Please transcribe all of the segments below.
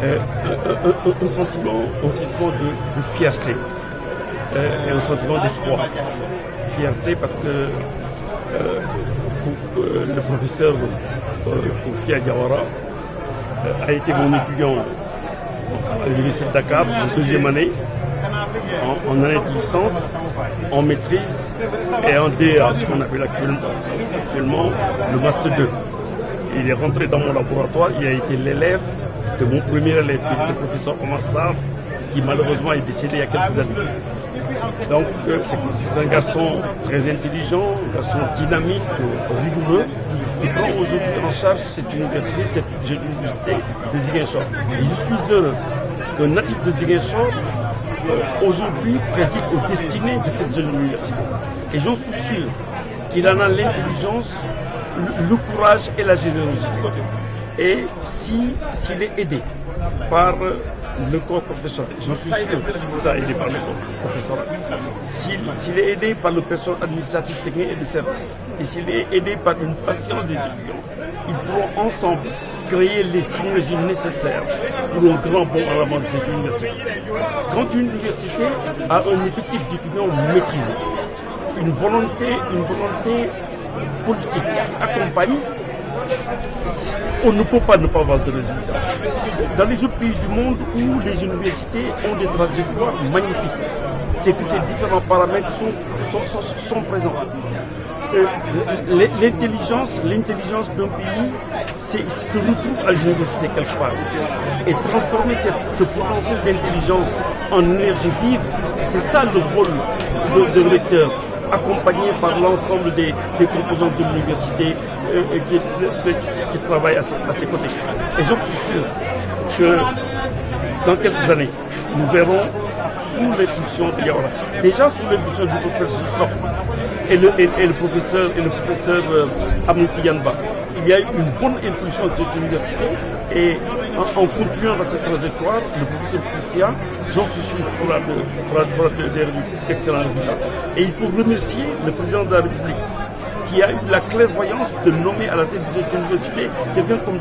un sentiment de fierté et un sentiment d'espoir. Fierté parce que le professeur Koffi Diawara a été mon étudiant à l'université de Dakar en deuxième année, en année de licence, en maîtrise et en DA, ce qu'on appelle actuellement le Master 2. Il est rentré dans mon laboratoire, il a été l'élève de mon premier élève, qui était le professeur Omar Sarr, qui malheureusement est décédé il y a quelques années. Donc c'est un garçon très intelligent, un garçon dynamique, rigoureux, qui prend aujourd'hui en charge cette université de Ziguinchor. Et je suis heureux qu'un natif de Ziguinchor aujourd'hui préside aux destinées de cette jeune université. Et j'en suis sûr qu'il en a l'intelligence, le courage et la générosité. Et s'il est aidé par le corps professionnel, j'en suis sûr qu'il sera aidé par le corps professionnel, s'il est aidé par le personnel administratif, technique et de service, et s'il est aidé par une passion des étudiants, ils pourront ensemble créer les synergies nécessaires pour un grand bond en avant de cette université. Quand une université a un effectif d'étudiants maîtrisé, une volonté politique qui accompagne, on ne peut pas ne pas avoir de résultats. Dans les autres pays du monde où les universités ont des trajectoires magnifiques, c'est que ces différents paramètres sont présents. L'intelligence d'un pays se retrouve à l'université quelque part. Et transformer ce potentiel d'intelligence en énergie vive, c'est ça le rôle de recteur, accompagné par l'ensemble des composantes de l'université qui travaillent à ses côtés. Et j'en suis sûr que dans quelques années, nous verrons sous l'impulsion de Diawara, déjà sous l'impulsion du professeur Sok et le professeur Aminata Yanba, il y a eu une bonne impulsion de cette université et en continuant dans cette trajectoire, le professeur Koffi, j'en suis sûr, fera d'excellents résultats. Et il faut remercier le président de la République qui a eu la clairvoyance de nommer à la tête de cette université quelqu'un comme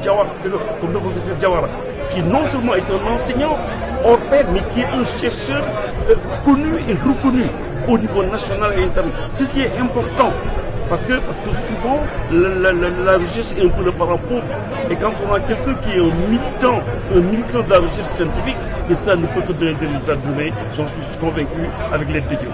le professeur Diawara, qui non seulement est un enseignant hors pair, mais qui est un chercheur connu et reconnu au niveau national et international. Ceci est important parce que souvent la recherche est un peu le parent pauvre, et quand on a quelqu'un qui est un militant de la recherche scientifique, et ça ne peut que donner des résultats donnés, j'en suis convaincu, avec l'aide de Dieu.